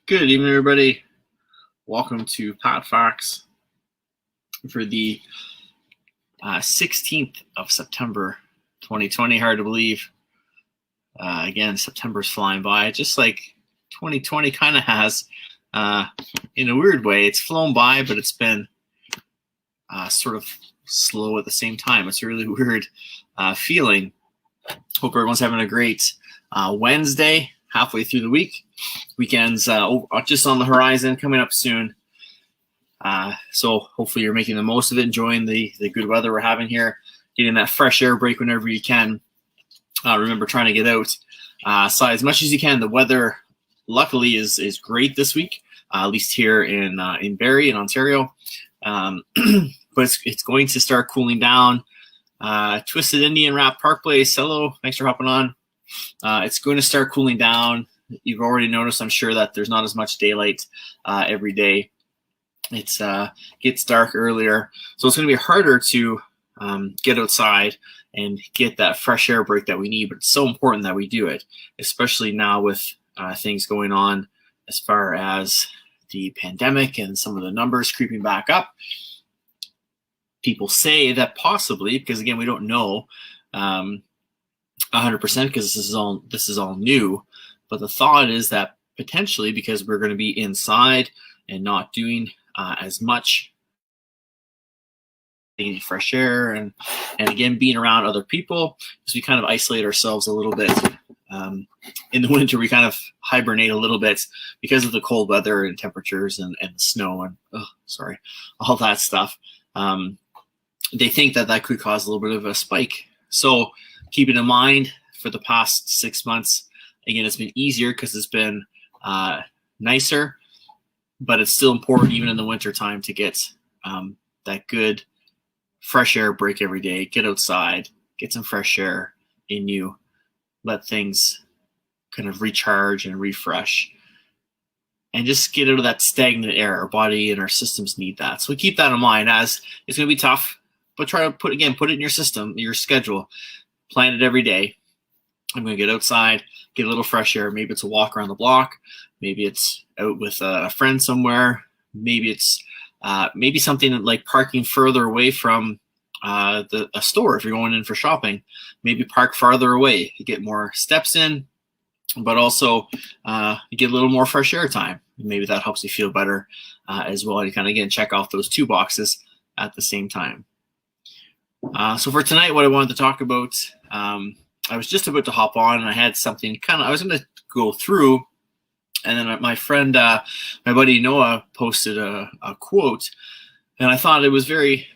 Good evening, everybody. Welcome to PatFacts for the 16th of September, 2020. Hard to believe. Again, September's flying by, just like 2020 kind of has. In a weird way, it's flown by, but it's been sort of slow at the same time. It's a really weird feeling. Hope everyone's having a great Wednesday, halfway through the week. Weekends just on the horizon, coming up soon. So hopefully you're making the most of it, enjoying the good weather we're having here, getting that fresh air break whenever you can. Remember trying to get out outside as much as you can. The weather, luckily, is great this week, at least here in Barrie in Ontario. But it's going to start cooling down. Twisted Indian Wrap Parkway, hello, thanks for hopping on. It's going to start cooling down. You've already noticed, I'm sure, that there's not as much daylight every day. It gets dark earlier, so it's going to be harder to get outside and get that fresh air break that we need. But it's so important that we do it, especially now with things going on as far as the pandemic and some of the numbers creeping back up. People say that possibly, because again, we don't know 100% because this is all new. But the thought is that potentially, because we're going to be inside and not doing as much, getting fresh air and again being around other people, because we kind of isolate ourselves a little bit. In the winter, we kind of hibernate a little bit because of the cold weather and temperatures and snow and all that stuff. They think that could cause a little bit of a spike. So keep it in mind for the past 6 months. Again, it's been easier because it's been nicer, but it's still important even in the winter time to get that good fresh air break every day. Get outside, get some fresh air in you, let things kind of recharge and refresh, and just get out of that stagnant air. Our body and our systems need that. So we keep that in mind, as it's going to be tough, but try to put it in your system, your schedule, plan it every day. I'm going to get outside, get a little fresh air. Maybe it's a walk around the block. Maybe it's out with a friend somewhere. Maybe it's maybe something like parking further away from a store if you're going in for shopping. Maybe park farther away. You get more steps in, but also you get a little more fresh air time. Maybe that helps you feel better as well. You kind of, again, check off those two boxes at the same time. So for tonight, what I wanted to talk about, I was just about to hop on and I had something I was going to go through, and then my friend, my buddy Noah, posted a quote, and I thought it was very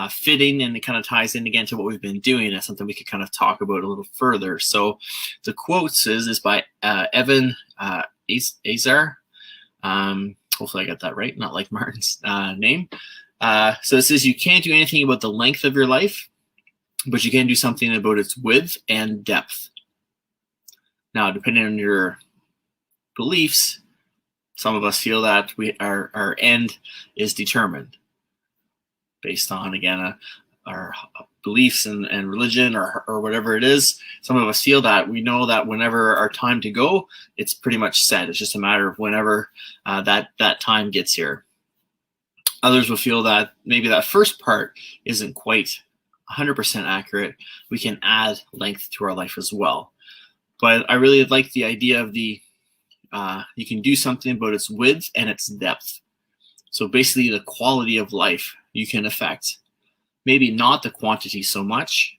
fitting, and it kind of ties in again to what we've been doing. That's something we could kind of talk about a little further. So the quote is by Evan Esar. Hopefully I got that right, not like Martin's name. So it says, you can't do anything about the length of your life, but you can do something about its width and depth. Now, depending on your beliefs, some of us feel that our end is determined based on, again, our beliefs and religion or whatever it is. Some of us feel that we know that whenever our time to go, it's pretty much set. It's just a matter of whenever that time gets here. Others will feel that maybe that first part isn't quite 100% accurate. We can add length to our life as well. But I really like the idea of you can do something about its width and its depth. So basically the quality of life you can affect. Maybe not the quantity so much,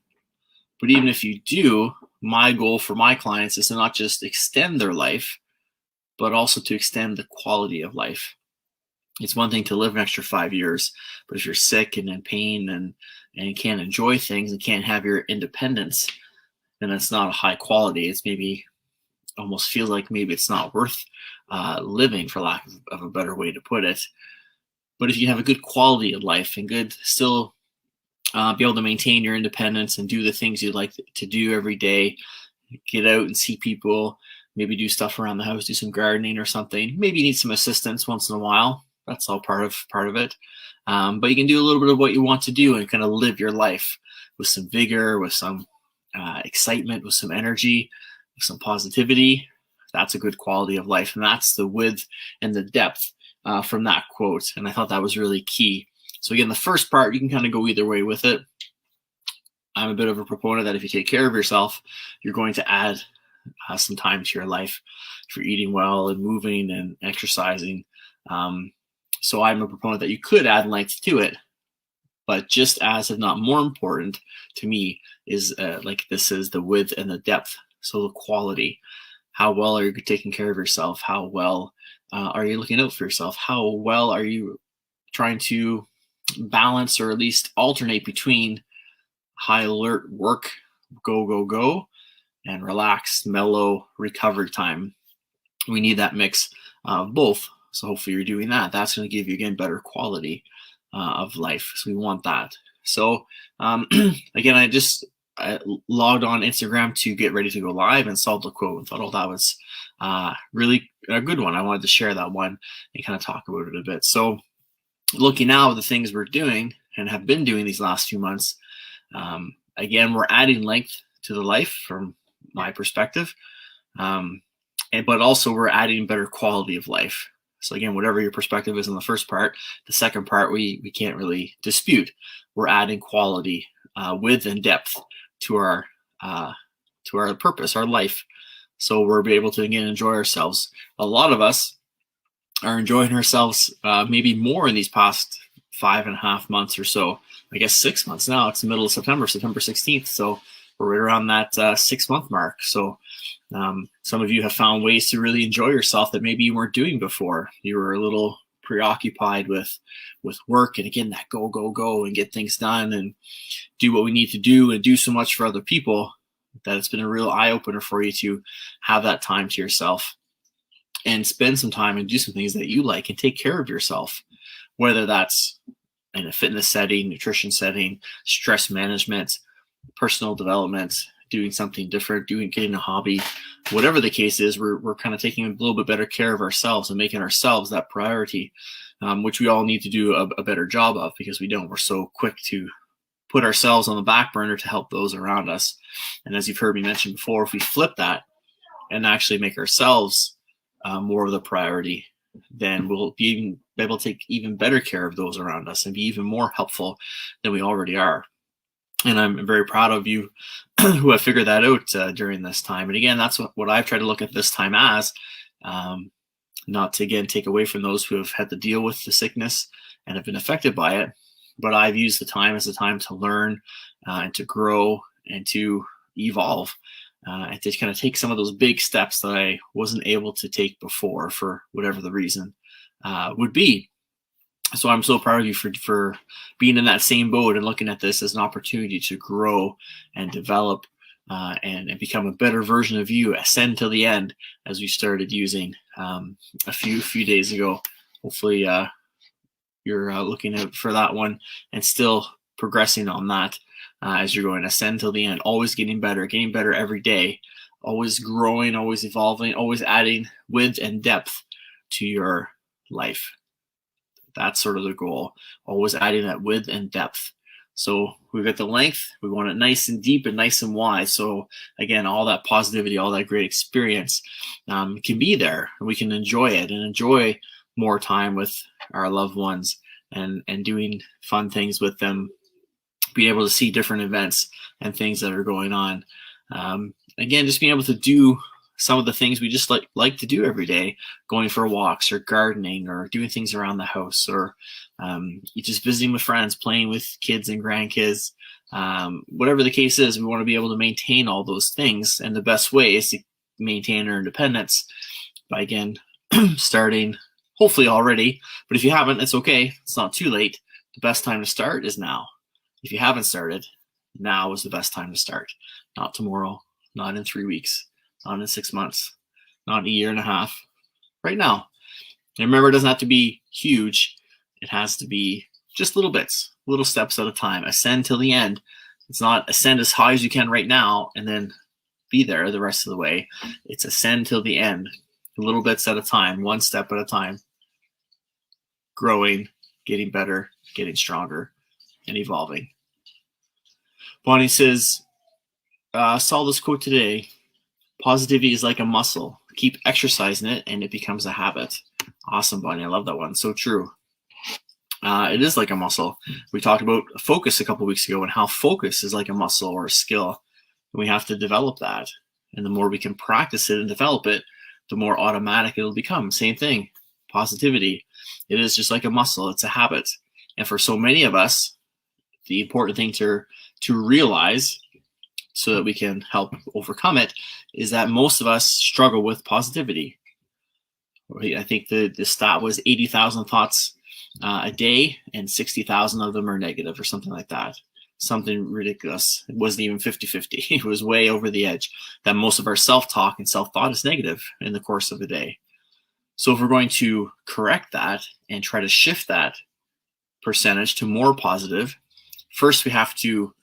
but even if you do, my goal for my clients is to not just extend their life, but also to extend the quality of life. It's one thing to live an extra 5 years, but if you're sick and in pain and can't enjoy things and can't have your independence, then it's not a high quality. It's maybe almost feels like maybe it's not worth living, for lack of a better way to put it. But if you have a good quality of life and still be able to maintain your independence and do the things you'd like to do every day, get out and see people, maybe do stuff around the house, do some gardening or something. Maybe you need some assistance once in a while. That's all part of it. But you can do a little bit of what you want to do and kind of live your life with some vigor, with some excitement, with some energy, with some positivity. that's a good quality of life. And that's the width and the depth from that quote. And I thought that was really key. So again, the first part, you can kind of go either way with it. I'm a bit of a proponent that if you take care of yourself, you're going to add some time to your life for eating well and moving and exercising. So I'm a proponent that you could add length to it, but just as, if not more important to me, is this is the width and the depth. So the quality, how well are you taking care of yourself? How well are you looking out for yourself? How well are you trying to balance or at least alternate between high alert work, go, and relaxed, mellow recovery time? We need that mix of both. So hopefully you're doing that. That's going to give you, again, better quality of life. So we want that. So again, I logged on Instagram to get ready to go live and saw the quote and thought, oh, that was really a good one. I wanted to share that one and kind of talk about it a bit. So looking now at the things we're doing and have been doing these last few months, again, we're adding length to the life from my perspective, but also we're adding better quality of life. So again, whatever your perspective is in the first part, the second part we can't really dispute. We're adding quality, width and depth to our purpose, our life. So we're able to, again, enjoy ourselves. A lot of us are enjoying ourselves maybe more in these past 5.5 months or so. I guess 6 months now. It's the middle of September 16th. So we're right around that 6-month mark. So some of you have found ways to really enjoy yourself that maybe you weren't doing before. You were a little preoccupied with work, and again, that go and get things done and do what we need to do and do so much for other people that it's been a real eye-opener for you to have that time to yourself and spend some time and do some things that you like and take care of yourself, whether that's in a fitness setting, nutrition setting, stress management, personal development, doing something different, getting a hobby, whatever the case is. We're kind of taking a little bit better care of ourselves and making ourselves that priority, which we all need to do a better job of, because we're so quick to put ourselves on the back burner to help those around us. And as you've heard me mention before, if we flip that and actually make ourselves more of the priority, then we'll be able to take even better care of those around us and be even more helpful than we already are. And I'm very proud of you who have figured that out during this time. And again, that's what I've tried to look at this time as, not to, again, take away from those who have had to deal with the sickness and have been affected by it. But I've used the time as a time to learn and to grow and to evolve and to kind of take some of those big steps that I wasn't able to take before for whatever the reason would be. So I'm so proud of you for being in that same boat and looking at this as an opportunity to grow and develop and become a better version of you, ascend till the end, as we started using a few days ago. Hopefully you're looking out for that one and still progressing on that as you're going to ascend till the end, always getting better every day, always growing, always evolving, always adding width and depth to your life. That's sort of the goal, always adding that width and depth. So we've got the length, we want it nice and deep and nice and wide. So again, all that positivity, all that great experience can be there, and we can enjoy it and enjoy more time with our loved ones and doing fun things with them, being able to see different events and things that are going on. Again, just being able to do some of the things we just like to do every day, going for walks or gardening or doing things around the house, or just visiting with friends, playing with kids and grandkids. Whatever the case is, we want to be able to maintain all those things. And the best way is to maintain our independence by, again, starting hopefully already. But if you haven't, it's okay. It's not too late. The best time to start is now. If you haven't started, now is the best time to start. Not tomorrow, not in 3 weeks, not in 6 months, not in a year and a half, right now. And remember, it doesn't have to be huge. It has to be just little bits, little steps at a time. Ascend till the end. It's not ascend as high as you can right now and then be there the rest of the way. It's ascend till the end, little bits at a time, one step at a time, growing, getting better, getting stronger, and evolving. Bonnie says, saw this quote today. Positivity is like a muscle. keep exercising it, and it becomes a habit. Awesome, Bonnie. I love that one. So true. It is like a muscle. We talked about focus a couple weeks ago and how focus is like a muscle or a skill. And we have to develop that. And the more we can practice it and develop it, the more automatic it'll become. Same thing. Positivity. It is just like a muscle. It's a habit. And for so many of us, the important thing to realize so that we can help overcome it is that most of us struggle with positivity. I think the stat was 80,000 thoughts a day, and 60,000 of them are negative or something like that. Something ridiculous. It wasn't even 50-50. It was way over the edge that most of our self-talk and self-thought is negative in the course of a day. So if we're going to correct that and try to shift that percentage to more positive, first we have to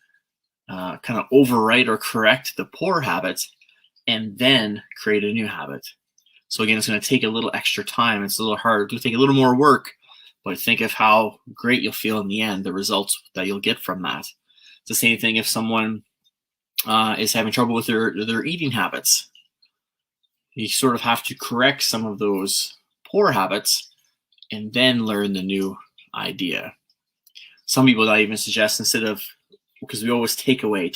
kind of overwrite or correct the poor habits and then create a new habit. So again, it's going to take a little extra time. It's a little hard. It'll take a little more work, but think of how great you'll feel in the end, the results that you'll get from that. It's the same thing if someone is having trouble with their eating habits. You sort of have to correct some of those poor habits and then learn the new idea. Some people that even suggest, instead of, because we always take away.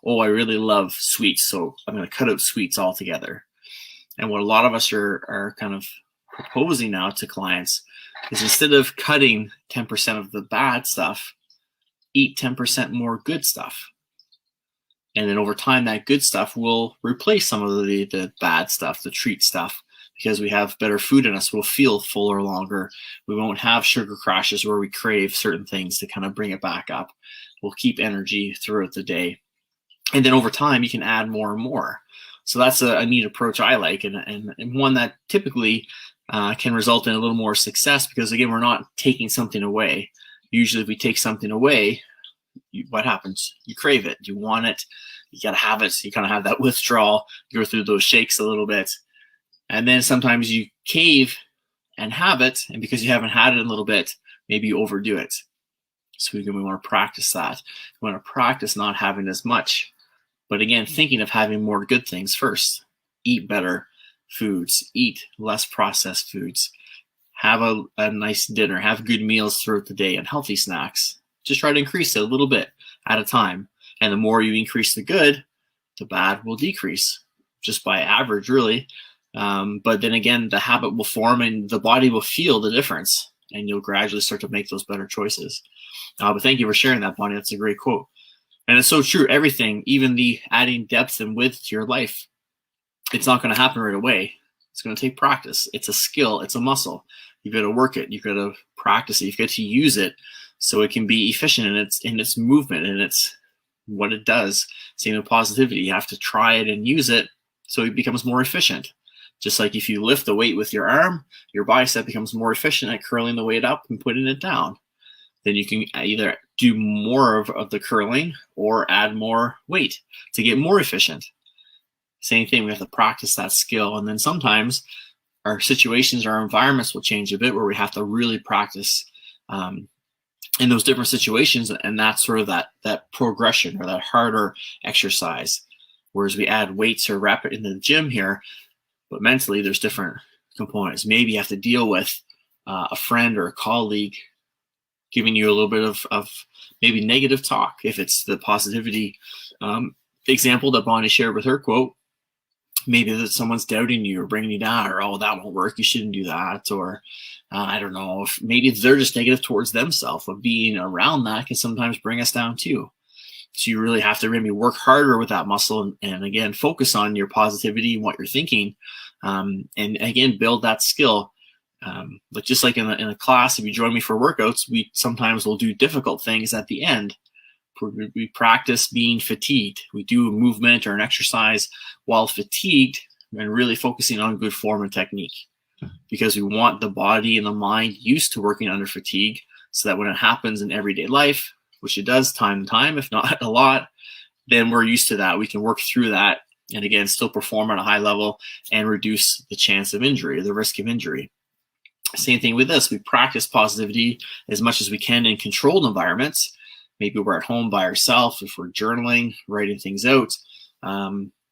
Oh, I really love sweets, so I'm going to cut out sweets altogether. And what a lot of us are kind of proposing now to clients is, instead of cutting 10% of the bad stuff, eat 10% more good stuff. And then over time, that good stuff will replace some of the bad stuff, the treat stuff, because we have better food in us. We'll feel fuller longer. We won't have sugar crashes where we crave certain things to kind of bring it back up. We'll keep energy throughout the day. And then over time, you can add more and more. So that's a neat approach I like, and one that typically can result in a little more success, because again, we're not taking something away. Usually if we take something away, what happens? You crave it, you want it, you got to have it. So you kind of have that withdrawal, go through those shakes a little bit. And then sometimes you cave and have it, and because you haven't had it in a little bit, maybe you overdo it. So we want to practice that. We want to practice not having as much. But again, thinking of having more good things first. Eat better foods, eat less processed foods, have a nice dinner, have good meals throughout the day and healthy snacks. Just try to increase it a little bit at a time. And the more you increase the good, the bad will decrease, just by average, really. But then again, the habit will form and the body will feel the difference, and you'll gradually start to make those better choices. But thank you for sharing that, Bonnie. That's a great quote. And it's so true. Everything, even the adding depth and width to your life, it's not going to happen right away. It's going to take practice. It's a skill. It's a muscle. You've got to work it. You've got to practice it. You've got to use it so it can be efficient in its movement and its what it does. Same with positivity. You have to try it and use it so it becomes more efficient. Just like if you lift the weight with your arm, your bicep becomes more efficient at curling the weight up and putting it down. Then you can either do more of the curling or add more weight to get more efficient. Same thing, we have to practice that skill. And then sometimes our situations, our environments will change a bit where we have to really practice in those different situations. And that's sort of that progression or that harder exercise. Whereas we add weights or wrap it in the gym here, but mentally there's different components. Maybe you have to deal with a friend or a colleague giving you a little bit of maybe negative talk. If it's the positivity example that Bonnie shared with her quote, maybe that someone's doubting you or bringing you down, or, oh, that won't work, you shouldn't do that. Or I don't know, if maybe they're just negative towards themselves. But being around that can sometimes bring us down too. So you really have to maybe work harder with that muscle and again, focus on your positivity and what you're thinking. And again, build that skill. But just like in a class, if you join me for workouts, we sometimes will do difficult things at the end. We practice being fatigued. We do a movement or an exercise while fatigued and really focusing on good form and technique, because we want the body and the mind used to working under fatigue, so that when it happens in everyday life, which it does time to time, if not a lot, then we're used to that. We can work through that and again, still perform at a high level and reduce the chance of injury, the risk of injury. Same thing with this. We practice positivity as much as we can in controlled environments. Maybe we're at home by ourselves, if we're journaling, writing things out.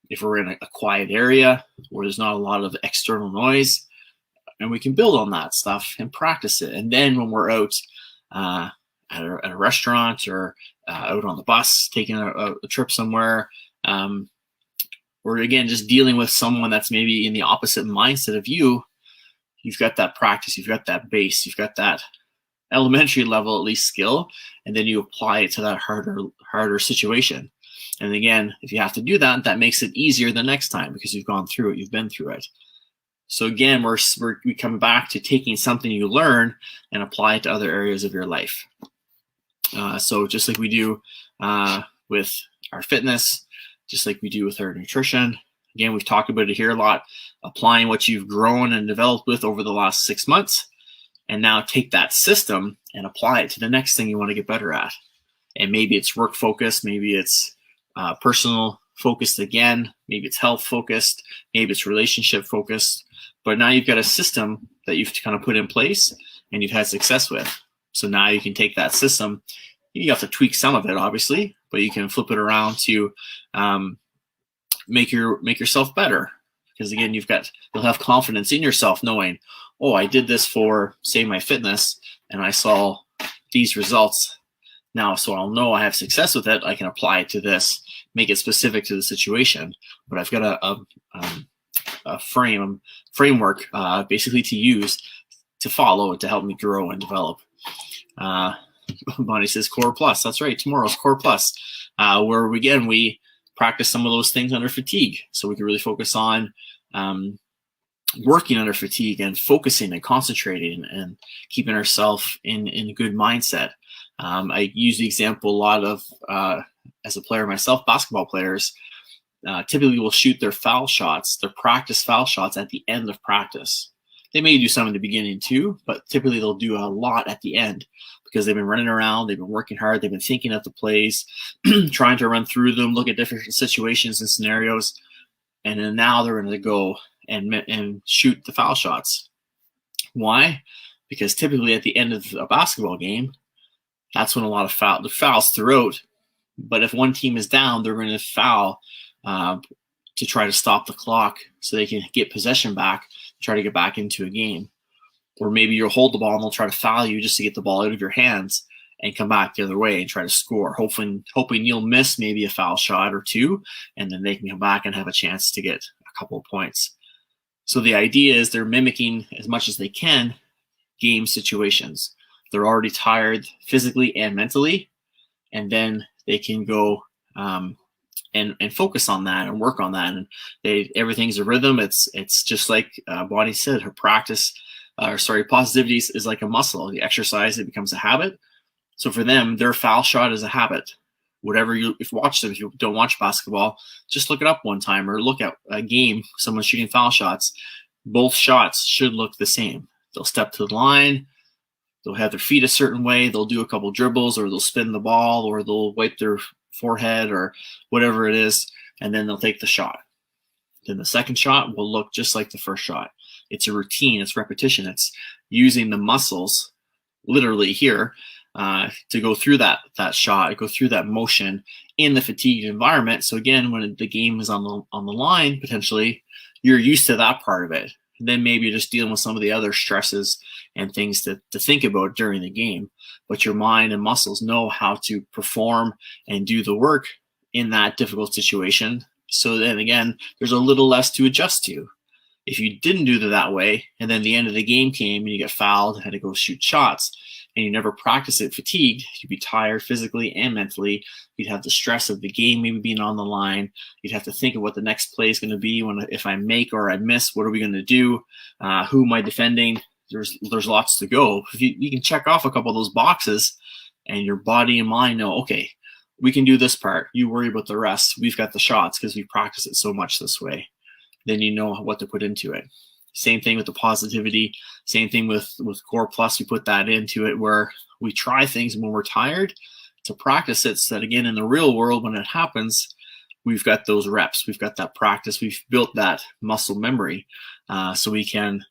if we're in a quiet area where there's not a lot of external noise, and we can build on that stuff and practice it. And then when we're out at a restaurant or out on the bus, taking a trip somewhere, or again, just dealing with someone that's maybe in the opposite mindset of you, you've got that practice, you've got that base, you've got that elementary level, at least, skill, and then you apply it to that harder situation. And again, if you have to do that, that makes it easier the next time because you've gone through it, you've been through it. So again, we come back to taking something you learn and apply it to other areas of your life. So just like we do with our fitness, just like we do with our nutrition. Again, we've talked about it here a lot, applying what you've grown and developed with over the last 6 months, and now take that system and apply it to the next thing you want to get better at. And maybe it's work focused, maybe it's personal focused again, maybe it's health focused, maybe it's relationship focused. But now you've got a system that you've kind of put in place and you've had success with. So now you can take that system. You have to tweak some of it, obviously, but you can flip it around to make yourself better. Because again, you'll have confidence in yourself knowing, oh, I did this for, say, my fitness, and I saw these results. Now, so I'll know I have success with it. I can apply it to this, make it specific to the situation. But I've got a framework basically to use to follow to help me grow and develop. Bonnie says Core Plus. That's right. Tomorrow's Core Plus, where we practice some of those things under fatigue, so we can really focus on working under fatigue and focusing and concentrating and keeping ourselves in a good mindset. I use the example a lot of as a player myself, basketball players typically will shoot their foul shots, their practice foul shots at the end of practice. They may do some in the beginning too, but typically they'll do a lot at the end because they've been running around, they've been working hard, they've been thinking of the plays, trying to run through them, look at different situations and scenarios, and then now they're going to go and shoot the foul shots. Why? Because typically at the end of a basketball game, that's when a lot of the fouls throughout. But if one team is down, they're going to foul to try to stop the clock so they can get possession back, try to get back into a game. Or maybe you'll hold the ball and they'll try to foul you just to get the ball out of your hands and come back the other way and try to score, hoping you'll miss maybe a foul shot or two, and then they can come back and have a chance to get a couple of points. So the idea is they're mimicking as much as they can game situations. They're already tired physically and mentally, and then they can go and focus on that and work on that. And everything's a rhythm. It's just like Bonnie said, her positivity is like a muscle. You exercise, it becomes a habit. So for them, their foul shot is a habit. If you don't watch basketball, just look it up one time or look at a game, someone shooting foul shots. Both shots should look the same. They'll step to the line, they'll have their feet a certain way, they'll do a couple dribbles, or they'll spin the ball, or they'll wipe their forehead or whatever it is, and then they'll take the shot. Then the second shot will look just like the first shot. It's a routine, it's repetition, it's using the muscles literally here to go through that shot, go through that motion in the fatigued environment. So again, when the game is on the line, potentially, you're used to that part of it. And then maybe you're just dealing with some of the other stresses and things to think about during the game. But your mind and muscles know how to perform and do the work in that difficult situation. So then again, there's a little less to adjust to. If you didn't do it that way, and then the end of the game came and you get fouled and had to go shoot shots, and you never practice it fatigued, you'd be tired physically and mentally. You'd have the stress of the game maybe being on the line. You'd have to think of what the next play is going to be. If I make or I miss, what are we going to do? Who am I defending? There's lots to go. If you can check off a couple of those boxes, and your body and mind know, okay, we can do this part. You worry about the rest. We've got the shots because we practice it so much this way. Then you know what to put into it. Same thing with the positivity. Same thing with Core Plus. We put that into it where we try things when we're tired to practice it so that, again, in the real world, when it happens, we've got those reps. We've got that practice. We've built that muscle memory so we can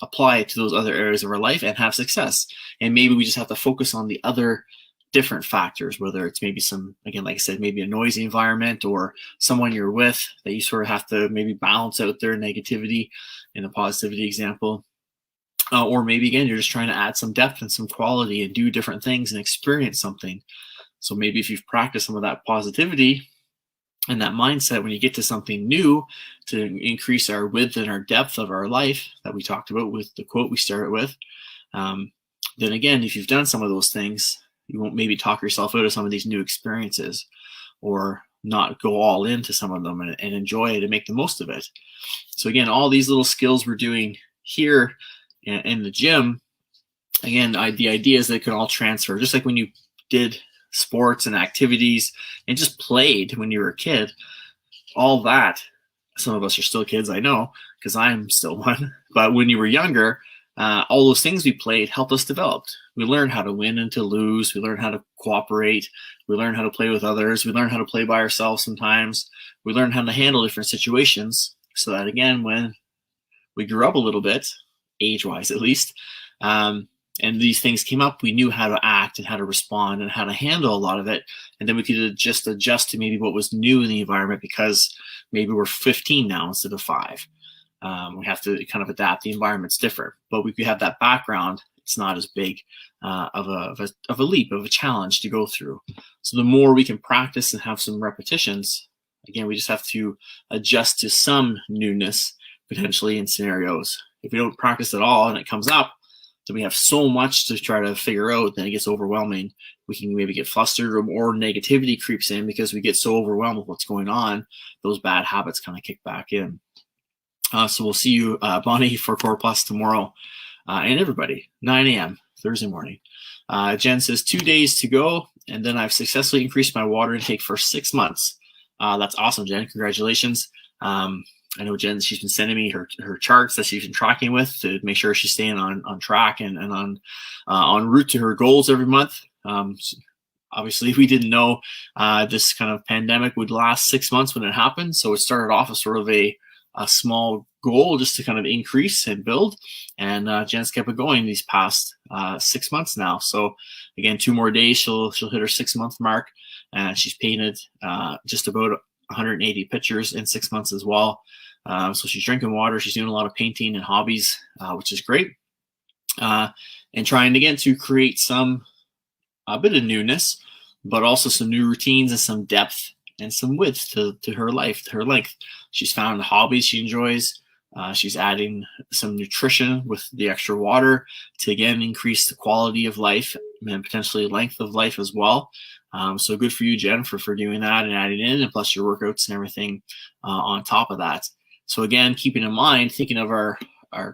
apply it to those other areas of our life and have success. And maybe we just have to focus on the other different factors, whether it's maybe some, again, like I said, maybe a noisy environment or someone you're with that you sort of have to maybe balance out their negativity in a positivity example. Or maybe, again, you're just trying to add some depth and some quality and do different things and experience something. So maybe if you've practiced some of that positivity and that mindset, when you get to something new, to increase our width and our depth of our life that we talked about with the quote we started with, then again, if you've done some of those things, you won't maybe talk yourself out of some of these new experiences, or not go all into some of them and enjoy it and make the most of it. So again, all these little skills we're doing here in the gym, again, the idea is they can all transfer, just like when you did sports and activities and just played when you were a kid. All that, some of us are still kids, I know, because I'm still one, but when you were younger, all those things we played helped us develop. We learned how to win and to lose. We learned how to cooperate. We learned how to play with others. We learned how to play by ourselves sometimes. We learned how to handle different situations, so that, again, when we grew up a little bit, age-wise at least, and these things came up, we knew how to act and how to respond and how to handle a lot of it. And then we could just adjust to maybe what was new in the environment, because maybe we're 15 now instead of 5. We have to kind of adapt. The environment's different, but we could have that background. It's not as big of a leap, of a challenge to go through. So the more we can practice and have some repetitions, again, we just have to adjust to some newness potentially in scenarios. If we don't practice at all and it comes up, then we have so much to try to figure out, then it gets overwhelming. We can maybe get flustered, or more negativity creeps in because we get so overwhelmed with what's going on. Those bad habits kind of kick back in. So we'll see you, Bonnie, for Core Plus tomorrow, and everybody, 9 a.m. Thursday morning. Jen says 2 days to go, and then I've successfully increased my water intake for 6 months. That's awesome, Jen. Congratulations. I know Jen, she's been sending me her charts that she's been tracking with to make sure she's staying on track and on route to her goals every month. Obviously, we didn't know this kind of pandemic would last 6 months when it happened, so it started off as sort of a small goal just to kind of increase and build, and Jen's kept it going these past 6 months now. So again, 2 more days, she'll hit her 6-month mark, and she's painted just about 180 pictures in 6 months as well. So she's drinking water, she's doing a lot of painting and hobbies, which is great, and trying again to create a bit of newness, but also some new routines and some depth and some width to her life, to her length. She's found hobbies she enjoys. She's adding some nutrition with the extra water to, again, increase the quality of life and potentially length of life as well. So good for you, Jen, for doing that and adding in, and plus your workouts and everything on top of that. So again, keeping in mind, thinking of our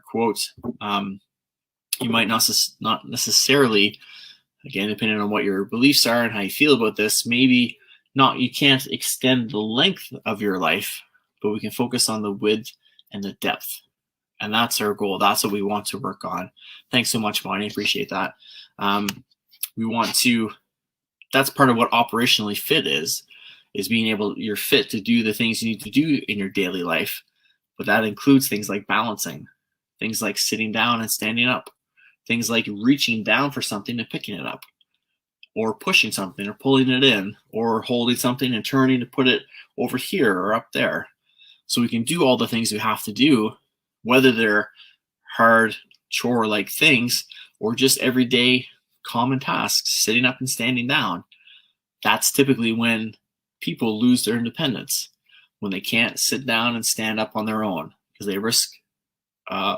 quotes, you might not necessarily, again, depending on what your beliefs are and how you feel about this, maybe not, you can't extend the length of your life, but we can focus on the width and the depth. And that's our goal. That's what we want to work on. Thanks so much, Bonnie. Appreciate that. We want to, that's part of what operationally fit is being able, you're fit to do the things you need to do in your daily life. But that includes things like balancing, things like sitting down and standing up, things like reaching down for something and picking it up, or pushing something or pulling it in, or holding something and turning to put it over here or up there. So we can do all the things we have to do, whether they're hard chore-like things or just everyday common tasks, sitting up and standing down. That's typically when people lose their independence, when they can't sit down and stand up on their own because they risk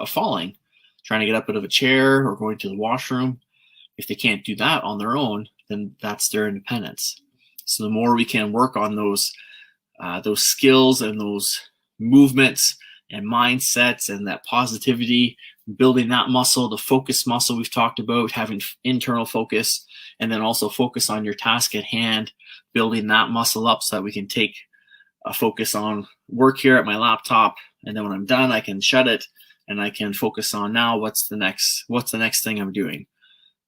falling, trying to get up out of a chair or going to the washroom. If they can't do that on their own, then that's their independence. So the more we can work on those skills and those movements and mindsets and that positivity, building that muscle, the focus muscle we've talked about, having internal focus, and then also focus on your task at hand, building that muscle up so that we can take a focus on work here at my laptop, and then when I'm done, I can shut it and I can focus on now what's the next thing I'm doing.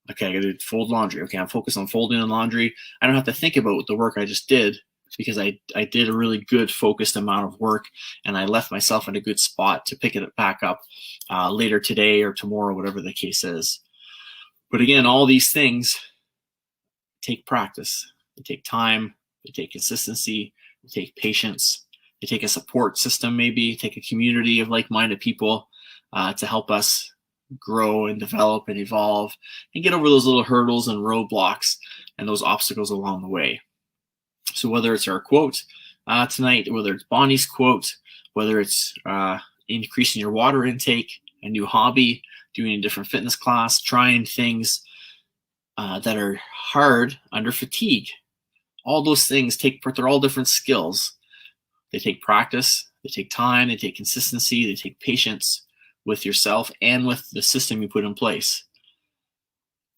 Okay, I gotta fold laundry. Okay, I'm focused on folding the laundry. I don't have to think about the work I just did because I did a really good focused amount of work, and I left myself in a good spot to pick it back up later today or tomorrow, whatever the case is. But again, all these things take practice. They take time. They take consistency. They take patience. They take a support system, maybe take a community of like-minded people to help us grow and develop and evolve and get over those little hurdles and roadblocks and those obstacles along the way. So whether it's our quote tonight, whether it's Bonnie's quote, whether it's increasing your water intake, a new hobby, doing a different fitness class, trying things that are hard under fatigue, all those things they're all different skills. They take practice, they take time, they take consistency, they take patience with yourself and with the system you put in place.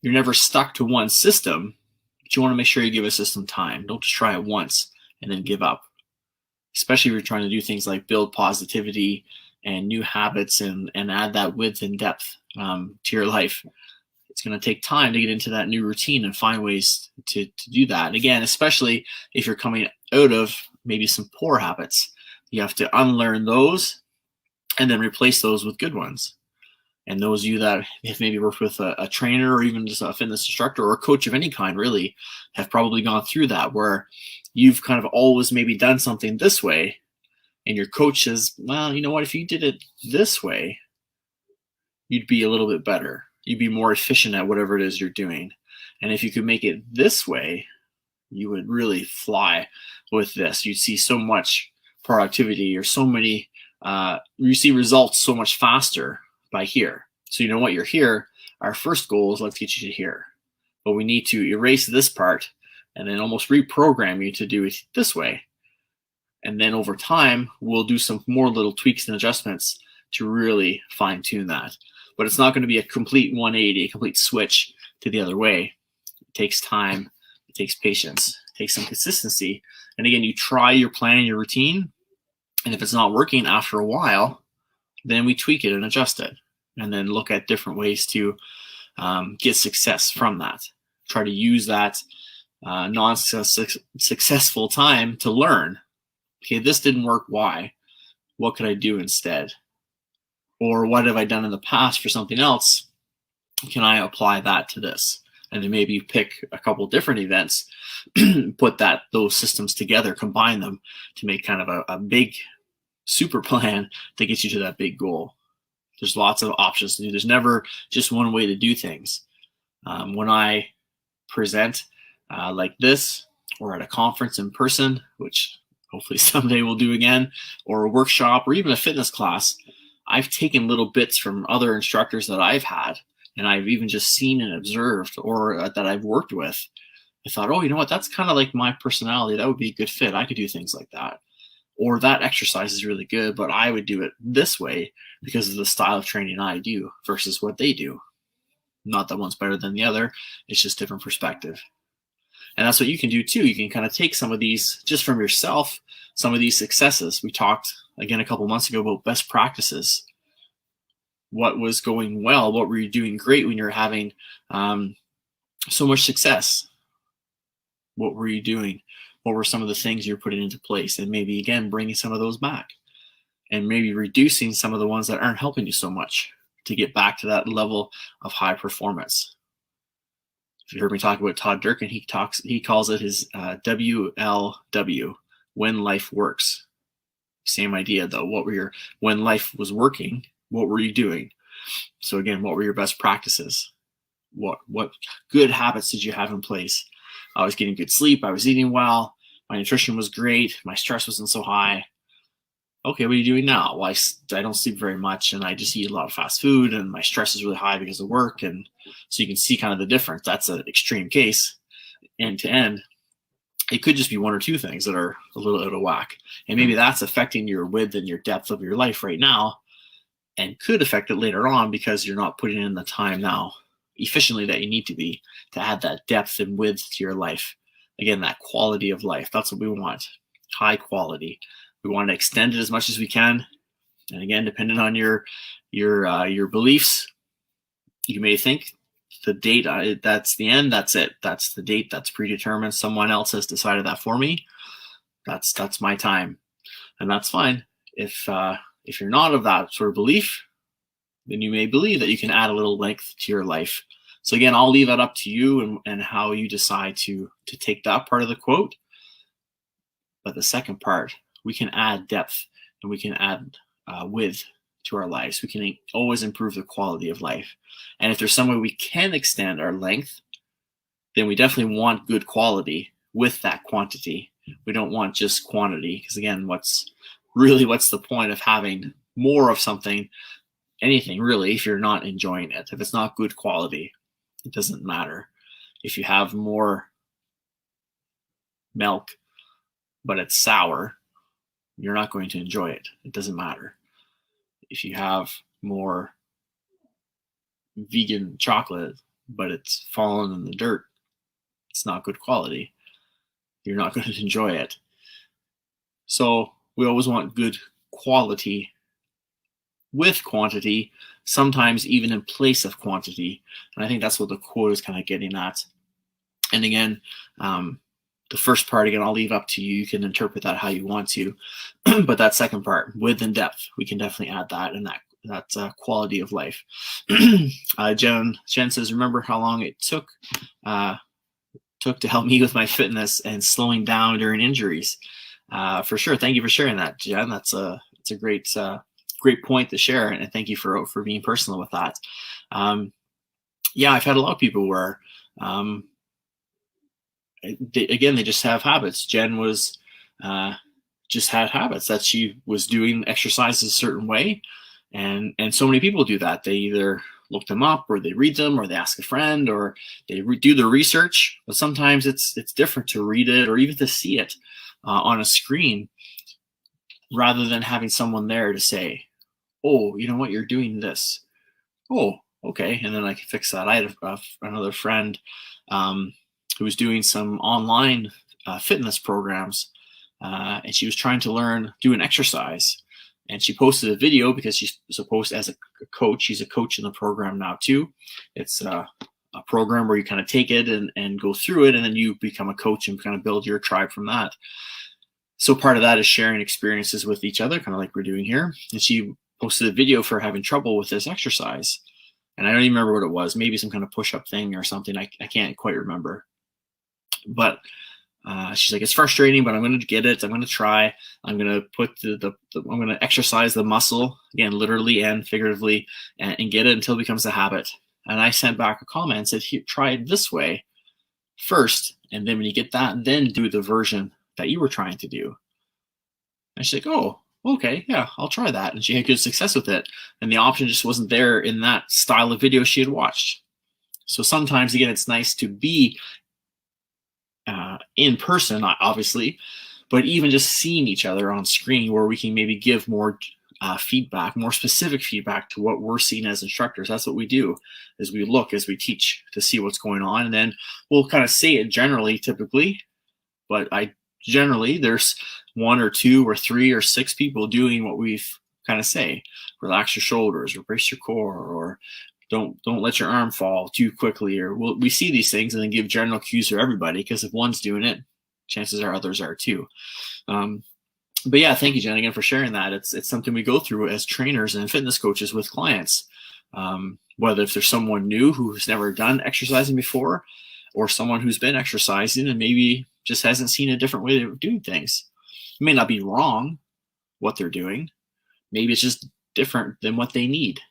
You're never stuck to one system, but you want to make sure you give a system time. Don't just try it once and then give up. Especially if you're trying to do things like build positivity and new habits and add that width and depth to your life. It's going to take time to get into that new routine and find ways to do that. And again, especially if you're coming out of maybe some poor habits, you have to unlearn those and then replace those with good ones. And those of you that have maybe worked with a trainer or even just a fitness instructor or a coach of any kind really have probably gone through that, where you've kind of always maybe done something this way and your coach says, well, you know what, if you did it this way, you'd be a little bit better. You'd be more efficient at whatever it is you're doing. And if you could make it this way, you would really fly with this. You'd see so much productivity or so many, you see results so much faster by here. So you know what, you're here. Our first goal is let's get you to here. But we need to erase this part and then almost reprogram you to do it this way. And then over time, we'll do some more little tweaks and adjustments to really fine tune that. But it's not going to be a complete 180, a complete switch to the other way. It takes time. It takes patience. It takes some consistency. And again, you try your plan and your routine. And if it's not working after a while, then we tweak it and adjust it. And then look at different ways to get success from that. Try to use that non-successful time to learn. Okay, this didn't work. Why? What could I do instead? Or what have I done in the past for something else? Can I apply that to this? And then maybe pick a couple different events, put those systems together, combine them to make kind of a big super plan that gets you to that big goal. There's lots of options to do. There's never just one way to do things. When I present like this, or at a conference in person, which hopefully someday we'll do again, or a workshop, or even a fitness class, I've taken little bits from other instructors that I've had, and I've even just seen and observed, or that I've worked with. I thought, oh, you know what? That's kind of like my personality. That would be a good fit. I could do things like that. Or that exercise is really good, but I would do it this way because of the style of training I do versus what they do. Not that one's better than the other. It's just different perspective. And that's what you can do too. You can kind of take some of these just from yourself, some of these successes. We talked again a couple months ago about best practices. What was going well? What were you doing great when you're having so much success? What were you doing? What were some of the things you're putting into place? And maybe, again, bringing some of those back. And maybe reducing some of the ones that aren't helping you so much to get back to that level of high performance. If you heard me talk about Todd Durkin, he calls it his WLW, when life works. Same idea though. When life was working, what were you doing? So again, what were your best practices? What good habits did you have in place? I was getting good sleep. I was eating well. My nutrition was great. My stress wasn't so high. Okay, what are you doing now? Well, I don't sleep very much, and I just eat a lot of fast food, and my stress is really high because of work. And so you can see kind of the difference. That's an extreme case, end to end. It could just be one or two things that are a little out of whack. And maybe that's affecting your width and your depth of your life right now, and could affect it later on because you're not putting in the time now efficiently that you need to be to add that depth and width to your life. Again, that quality of life. That's what we want. High quality. We want to extend it as much as we can. And again, depending on your beliefs, you may think the date, that's the end, that's it. That's the date, that's predetermined. Someone else has decided that for me. That's my time. And that's fine. If you're not of that sort of belief, then you may believe that you can add a little length to your life So again, I'll leave that up to you and how you decide to take that part of the quote. But the second part, we can add depth and we can add width to our lives. We can always improve the quality of life. And if there's some way we can extend our length, then we definitely want good quality with that quantity. We don't want just quantity, because again, what's the point of having more of something, anything really, if you're not enjoying it? If it's not good quality, it doesn't matter. If you have more milk, but it's sour, you're not going to enjoy it. It doesn't matter. If you have more vegan chocolate, but it's fallen in the dirt, it's not good quality, you're not going to enjoy it. So we always want good quality with quantity, sometimes even in place of quantity. And I think that's what the quote is kind of getting at. And again, the first part, again, I'll leave up to you. You can interpret that how you want to. But that second part, width and depth, we can definitely add that, and that quality of life. Jen says, remember how long it took to help me with my fitness and slowing down during injuries. For sure. Thank you for sharing that, Jen. It's a great point to share, and thank you for being personal with that. Yeah, I've had a lot of people where they just have habits. Jen was just had habits that she was doing exercises a certain way, and so many people do that. They either look them up, or they read them, or they ask a friend, or they do the research. But sometimes it's different to read it or even to see it on a screen, rather than having someone there to say, oh, you know what, you're doing this. Oh, okay. And then I can fix that. I had another friend who was doing some online fitness programs, and she was trying to do an exercise. And she posted a video because she's supposed, as a coach, she's a coach in the program now too. It's a program where you kind of take it and go through it, and then you become a coach and kind of build your tribe from that. So part of that is sharing experiences with each other, kind of like we're doing here. And she posted a video for having trouble with this exercise. And I don't even remember what it was, maybe some kind of push-up thing or something. I can't quite remember. But she's like, it's frustrating, but I'm going to get it. I'm going to try. I'm going to put I'm going to exercise the muscle, again, literally and figuratively, and get it until it becomes a habit. And I sent back a comment and said, try it this way first. And then when you get that, then do the version that you were trying to do. And she's like, oh, okay, yeah, I'll try that. And she had good success with it. And the option just wasn't there in that style of video she had watched. So sometimes, again, it's nice to be in person, obviously, but even just seeing each other on screen, where we can maybe give more feedback, more specific feedback to what we're seeing as instructors. That's what we do, is we look as we teach to see what's going on, and then we'll kind of say it generally, typically, but generally there's 1 or 2 or 3 or 6 people doing what we've kind of say. Relax your shoulders, or brace your core, or don't let your arm fall too quickly, or we see these things and then give general cues for everybody, because if one's doing it, chances are others are too. But yeah, thank you, Jen, again, for sharing that. It's something we go through as trainers and fitness coaches with clients. Whether if there's someone new who's never done exercising before, or someone who's been exercising and maybe just hasn't seen a different way of doing things. It may not be wrong what they're doing. Maybe it's just different than what they need.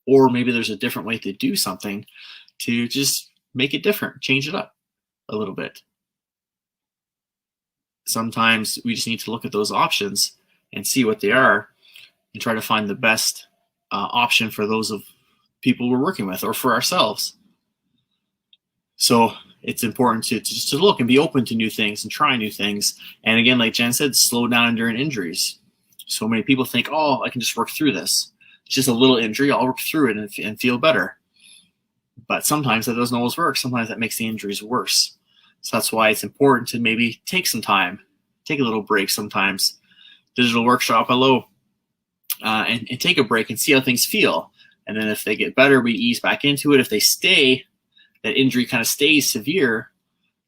Or maybe there's a different way to do something to just make it different, change it up a little bit. Sometimes we just need to look at those options and see what they are, and try to find the best option for those of people we're working with, or for ourselves. So it's important to look and be open to new things and try new things. And again, like Jen said, slow down during injuries. So many people think, oh, I can just work through this. It's just a little injury. I'll work through it and feel better. But sometimes that doesn't always work. Sometimes that makes the injuries worse. So that's why it's important to maybe take some time, take a little break sometimes. Digital workshop, hello. And take a break and see how things feel. And then if they get better, we ease back into it. If they stay, that injury kind of stays severe,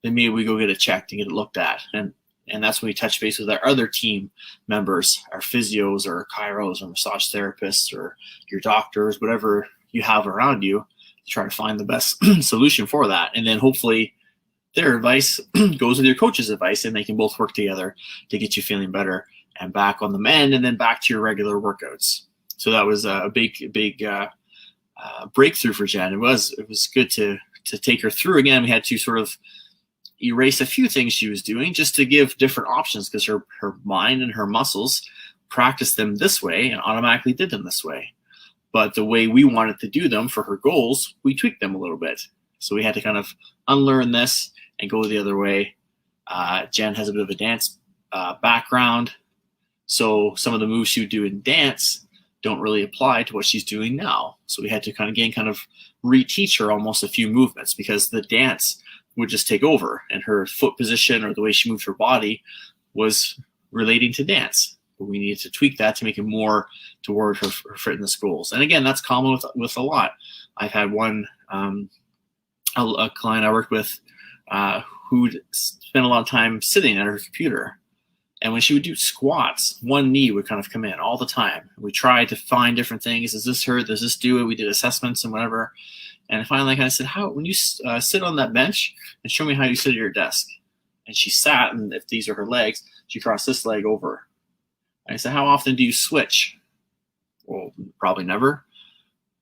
then maybe we go get it checked and get it looked at. And that's when we touch base with our other team members, our physios or chiros or massage therapists or your doctors, whatever you have around you, try to find the best solution for that. And then hopefully their advice goes with your coach's advice, and they can both work together to get you feeling better and back on the mend, and then back to your regular workouts. So that was a big breakthrough for Jen. It was good to take her through. Again, we had to sort of erase a few things she was doing just to give different options, because her mind and her muscles practiced them this way and automatically did them this way. But the way we wanted to do them for her goals, we tweaked them a little bit. So we had to kind of unlearn this and go the other way. Jen has a bit of a dance background, so some of the moves she would do in dance don't really apply to what she's doing now. So we had to kind of reteach her almost a few movements, because the dance would just take over, and her foot position or the way she moved her body was relating to dance. But we needed to tweak that to make it more toward her fitness goals. And again, that's common with a lot. I've had one a client I worked with who'd spent a lot of time sitting at her computer. And when she would do squats, one knee would kind of come in all the time. We tried to find different things. Does this hurt? Does this do it? We did assessments and whatever. And finally I kind of said, when you sit on that bench, and show me how you sit at your desk. And she sat, and if these are her legs, she crossed this leg over. And I said, how often do you switch? Well, probably never.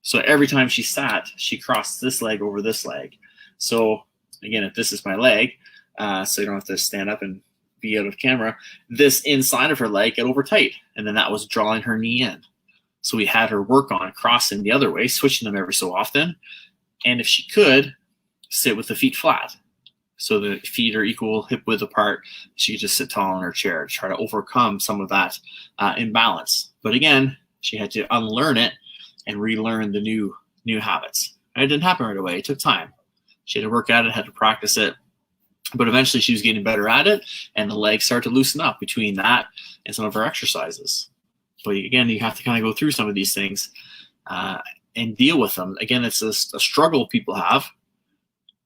So every time she sat, she crossed this leg over this leg. So again, if this is my leg, so you don't have to stand up and be out of camera, this inside of her leg got over tight, and then that was drawing her knee in. So we had her work on crossing the other way, switching them every so often. And if she could, sit with the feet flat, so the feet are equal hip width apart. She could just sit tall in her chair to try to overcome some of that imbalance. But again, she had to unlearn it and relearn the new habits. And it didn't happen right away. It took time. She had to work at it, had to practice it. But eventually she was getting better at it, and the legs started to loosen up between that and some of her exercises. But again, you have to kind of go through some of these things and deal with them. Again, it's a struggle people have,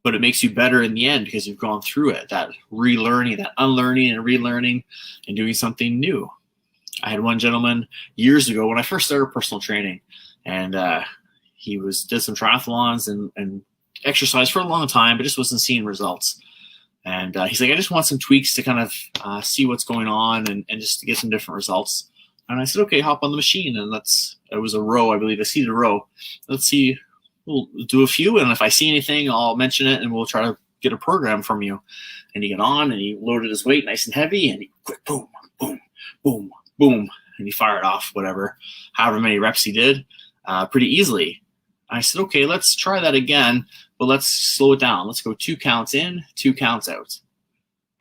but it makes you better in the end because you've gone through it, that relearning, that unlearning and relearning and doing something new. I had one gentleman years ago when I first started personal training, and he did some triathlons and exercised for a long time, but just wasn't seeing results. And he's like, I just want some tweaks to kind of see what's going on and just to get some different results. And I said, okay, hop on the machine, and it was a row, I believe, a seated row. Let's see, we'll do a few, and if I see anything, I'll mention it, and we'll try to get a program from you. And he got on, and he loaded his weight nice and heavy, and he quick, boom, boom, boom, boom, and he fired off however many reps he did, pretty easily. I said, okay, let's try that again, but let's slow it down. Let's go 2 counts in, 2 counts out.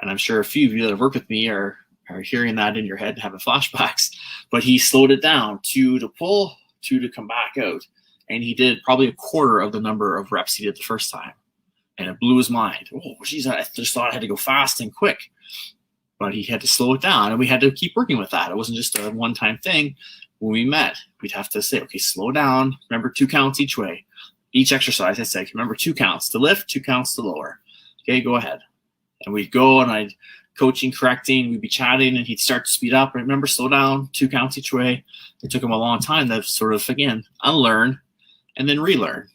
And I'm sure a few of you that have worked with me are hearing that in your head and having flashbacks, but he slowed it down, 2 to pull, 2 to come back out. And he did probably a quarter of the number of reps he did the first time. And it blew his mind. Oh, geez, I just thought I had to go fast and quick. But he had to slow it down, and we had to keep working with that. It wasn't just a one-time thing. When we met, we'd have to say, okay, slow down. Remember 2 counts each way. Each exercise, I'd say, remember 2 counts to lift, 2 counts to lower. Okay, go ahead. And we'd go, and I'd coaching, correcting, we'd be chatting, and he'd start to speed up. Remember, slow down, 2 counts each way. It took him a long time to sort of, again, unlearn and then relearn.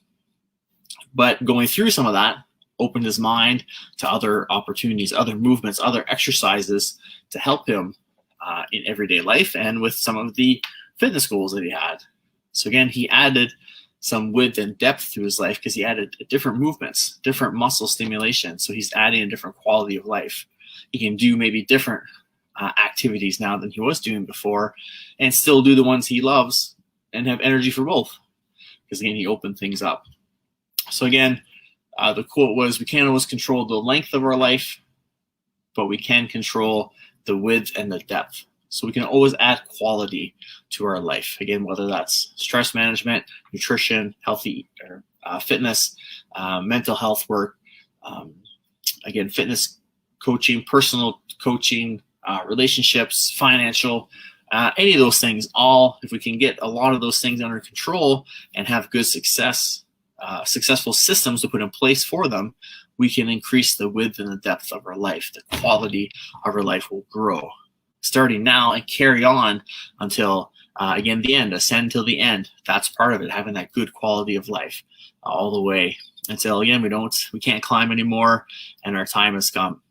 But going through some of that opened his mind to other opportunities, other movements, other exercises to help him in everyday life and with some of the fitness goals that he had. So again, he added some width and depth to his life because he added different movements, different muscle stimulation. So he's adding a different quality of life. He can do maybe different activities now than he was doing before and still do the ones he loves and have energy for both. Because again, he opened things up. So again, the quote was, we can't always control the length of our life, but we can control the width and the depth. So we can always add quality to our life. Again, whether that's stress management, nutrition, healthy fitness, mental health work, again, fitness coaching, personal coaching, relationships, financial, any of those things, if we can get a lot of those things under control and have good successful systems to put in place for them, we can increase the width and the depth of our life. The quality of our life will grow starting now and carry on until again, the end, ascend till the end. That's part of it, having that good quality of life all the way until, again, we can't climb anymore and our time has come.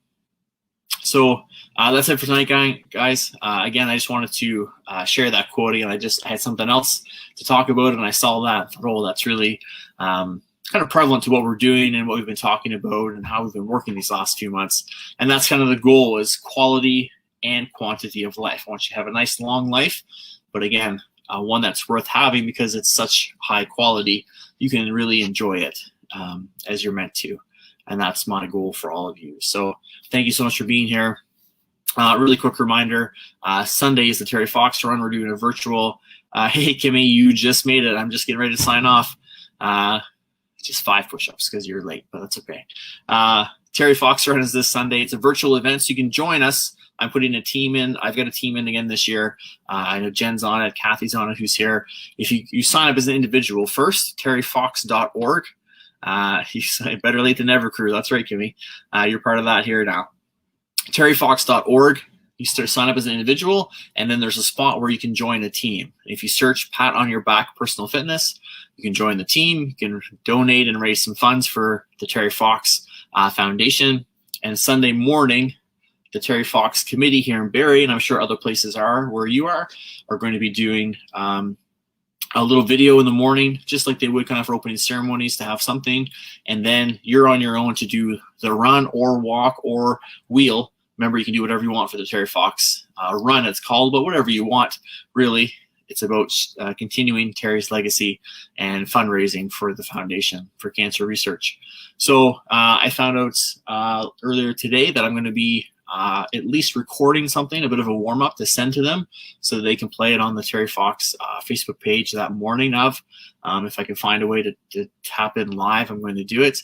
So that's it for tonight, guys. Again, I just wanted to share that quote again. I had something else to talk about, and I saw that role that's really kind of prevalent to what we're doing and what we've been talking about and how we've been working these last few months. And that's kind of the goal, is quality and quantity of life. I want you to have a nice long life, but again, one that's worth having because it's such high quality. You can really enjoy it as you're meant to. And that's my goal for all of you. So thank you so much for being here. Really quick reminder, Sunday is the Terry Fox run. We're doing a virtual. Hey, Kimmy, you just made it. I'm just getting ready to sign off. Just 5 push-ups because you're late, but that's okay. Terry Fox run is this Sunday. It's a virtual event, so you can join us. I'm putting a team in. I've got a team in again this year. I know Jen's on it. Kathy's on it, who's here. If you sign up as an individual first, terryfox.org. You say better late than never, crew. That's right, Kimmy. You're part of that here now. terryfox.org. You sign up as an individual, and then there's a spot where you can join a team. If you search Pat on Your Back Personal Fitness, you can join the team. You can donate and raise some funds for the Terry Fox Foundation. And Sunday morning, the Terry Fox Committee here in Barrie, and I'm sure other places are where you are going to be doing a little video in the morning, just like they would kind of for opening ceremonies, to have something. And then you're on your own to do the run or walk or wheel. Remember, you can do whatever you want for the Terry Fox run, it's called, but whatever you want, really. It's about continuing Terry's legacy and fundraising for the Foundation for Cancer Research. So I found out earlier today that I'm going to be at least recording something, a bit of a warm-up to send to them so that they can play it on the Terry Fox Facebook page that morning of. If I can find a way to tap in live, I'm going to do it.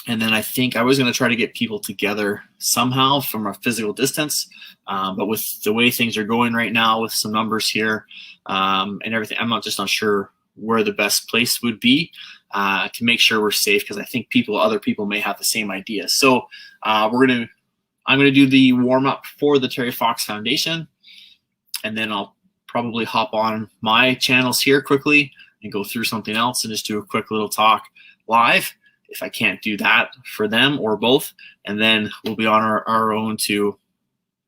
And then I think I was going to try to get people together somehow from a physical distance. But with the way things are going right now, with some numbers here and everything, I'm not sure where the best place would be to make sure we're safe, because I think other people may have the same idea. So I'm going to do the warm up for the Terry Fox Foundation, and then I'll probably hop on my channels here quickly and go through something else and just do a quick little talk live, if I can't do that for them or both. And then we'll be on our own to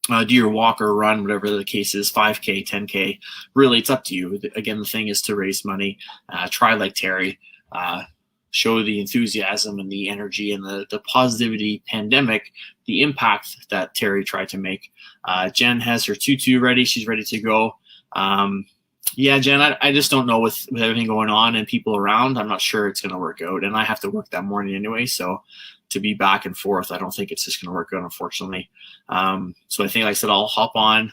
do your walk or run, whatever the case is, 5K, 10K. Really, it's up to you. Again, the thing is to raise money. Try like Terry. Show the enthusiasm and the energy and the positivity pandemic, the impact that Terry tried to make. Jen has her tutu ready. She's ready to go. Yeah, Jen, I just don't know with everything going on and people around, I'm not sure it's going to work out. And I have to work that morning anyway. So to be back and forth, I don't think it's just going to work out, unfortunately. So I think, like I said, I'll hop on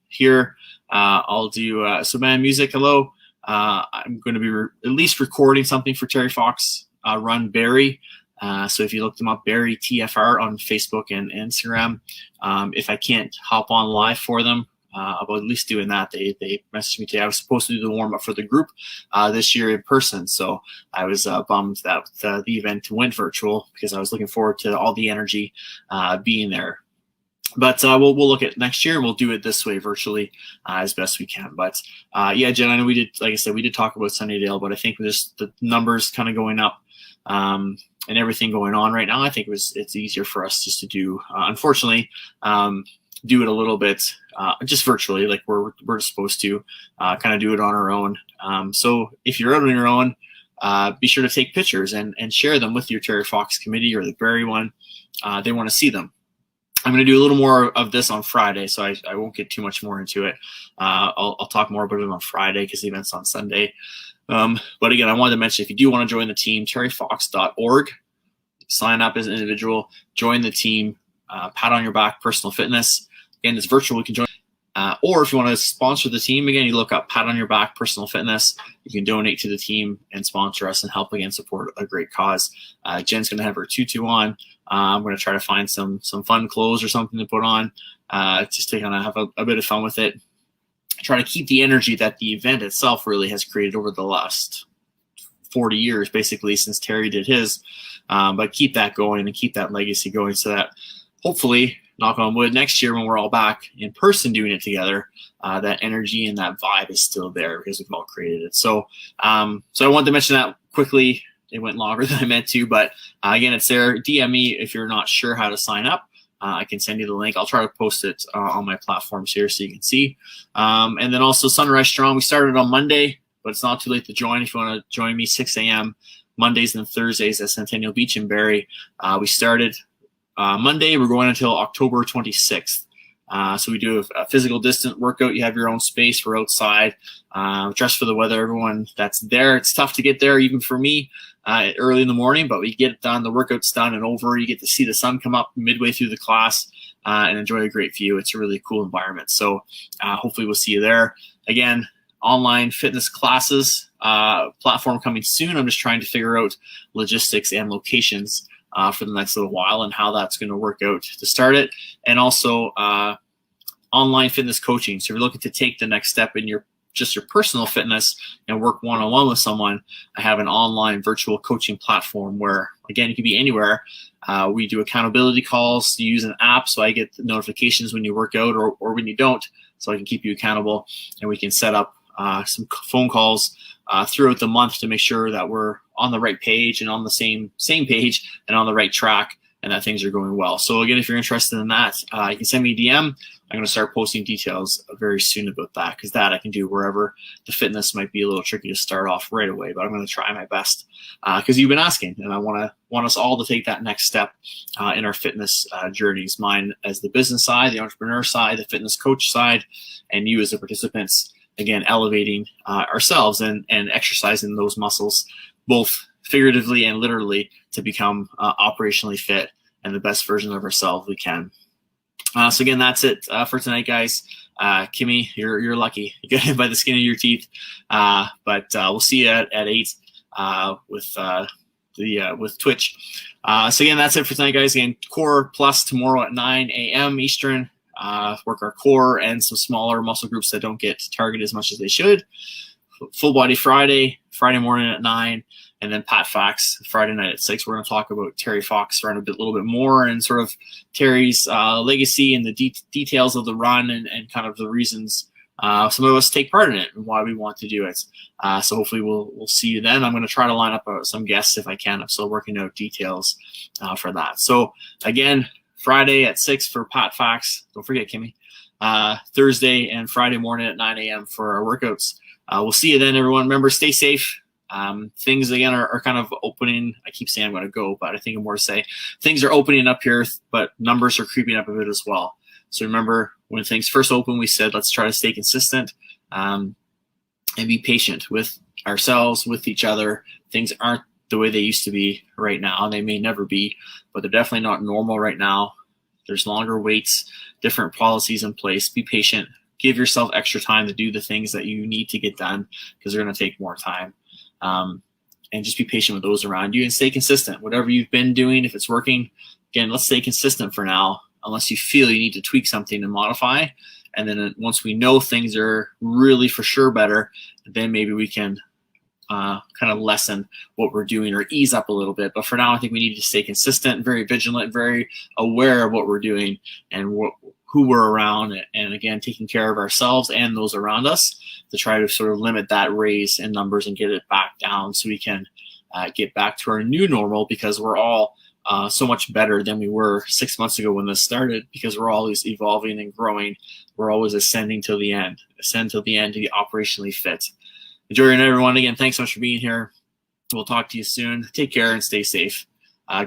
here. I'll do some band music. Hello. I'm going to be at least recording something for Terry Fox Run Barrie. So if you look them up, Barrie TFR on Facebook and Instagram. If I can't hop on live for them, about at least doing that. They messaged me today. I was supposed to do the warm-up for the group this year in person, so I was bummed that the event went virtual, because I was looking forward to all the energy being there. But we'll look at next year, and we'll do it this way virtually as best we can. But yeah, Jen, I know we did, like I said, we did talk about Sunnydale, but I think with just the numbers kind of going up and everything going on right now, I think it's easier for us just to do, unfortunately, do it a little bit just virtually, like we're supposed to kind of do it on our own. So if you're out on your own, be sure to take pictures and share them with your Terry Fox committee or the Barrie one. They want to see them. I'm going to do a little more of this on Friday, so I won't get too much more into it. I'll talk more about it on Friday because the event's on Sunday. But again, I wanted to mention, if you do want to join the team, terryfox.org, sign up as an individual, join the team, Pat on Your Back Personal Fitness. Again, it's virtual. We can join. Or if you want to sponsor the team, again, you look up Pat on Your Back Personal Fitness. You can donate to the team and sponsor us and help, again, support a great cause. Jen's going to have her tutu on. I'm going to try to find some fun clothes or something to put on just to kind of have a bit of fun with it. Try to keep the energy that the event itself really has created over the last 40 years, basically, since Terry did his. But keep that going and keep that legacy going so that hopefully knock on wood, next year when we're all back in person doing it together, that energy and that vibe is still there because we've all created it. So, so I wanted to mention that quickly. It went longer than I meant to, but again, it's there. DM me if you're not sure how to sign up. I can send you the link. I'll try to post it on my platforms here so you can see. And then also Sunrise Strong, we started on Monday, but it's not too late to join. If you want to join me, 6 a.m. Mondays and Thursdays at Centennial Beach in Barrie. We started Monday. We're going until October 26th. So we do a physical distance workout. You have your own space. We're outside. Dress for the weather. Everyone that's there. It's tough to get there, even for me, early in the morning, but we get it done. The workout's done and over. You get to see the sun come up midway through the class and enjoy a great view. It's a really cool environment. So hopefully we'll see you there. Again, online fitness classes platform coming soon. I'm just trying to figure out logistics and locations for the next little while and how that's going to work out to start it. And also online fitness coaching. So if you're looking to take the next step in your personal fitness and work one-on-one with someone, I have an online virtual coaching platform where, again, you can be anywhere. We do accountability calls. You use an app, so I get the notifications when you work out or when you don't, so I can keep you accountable. And we can set up some phone calls throughout the month to make sure that we're on the right page and on the same page and on the right track and that things are going well. So again, if you're interested in that, you can send me a DM. I'm going to start posting details very soon about that, because that I can do wherever. The fitness might be a little tricky to start off right away, but I'm going to try my best because you've been asking, and I want us all to take that next step in our fitness journeys. Mine as the business side, the entrepreneur side, the fitness coach side, and you as the participants. Again, elevating ourselves and exercising those muscles, both figuratively and literally, to become operationally fit and the best version of ourselves we can. So again, that's it for tonight, guys. Kimmy, you're lucky. You got it by the skin of your teeth. But we'll see you at 8 with Twitch. So again, that's it for tonight, guys. Again, Core Plus tomorrow at 9 a.m. Eastern. Work our core and some smaller muscle groups that don't get targeted as much as they should. Full Body Friday morning at 9, and then PatFacts Friday night at 6. We're going to talk about Terry Fox run a little bit more, and sort of Terry's legacy and the details of the run and kind of the reasons some of us take part in it and why we want to do it. So hopefully we'll see you then. I'm going to try to line up some guests if I can. I'm still working out details for that. So again, Friday at 6 for PatFacts. Don't forget, Kimmy. Thursday and Friday morning at 9 a.m. for our workouts. We'll see you then, everyone. Remember, stay safe. Things, again, are kind of opening. I keep saying I'm going to go, but I think I'm more to say. Things are opening up here, but numbers are creeping up a bit as well. So remember, when things first opened, we said, let's try to stay consistent and be patient with ourselves, with each other. Things aren't the way they used to be right now. They may never be, but they're definitely not normal right now. There's longer waits, different policies in place. Be patient. Give yourself extra time to do the things that you need to get done, because they're going to take more time. And just be patient with those around you and stay consistent. Whatever you've been doing, if it's working, again, let's stay consistent for now, unless you feel you need to tweak something and modify. And then once we know things are really for sure better, then maybe we can kind of lessen what we're doing or ease up a little bit. But for now, I think we need to stay consistent, very vigilant, very aware of what we're doing and who we're around, and again, taking care of ourselves and those around us to try to sort of limit that raise in numbers and get it back down so we can get back to our new normal, because we're all so much better than we were 6 months ago when this started, because we're always evolving and growing. We're always ascend till the end to be operationally fit. Enjoy your night, everyone. Again, thanks so much for being here. We'll talk to you soon. Take care and stay safe.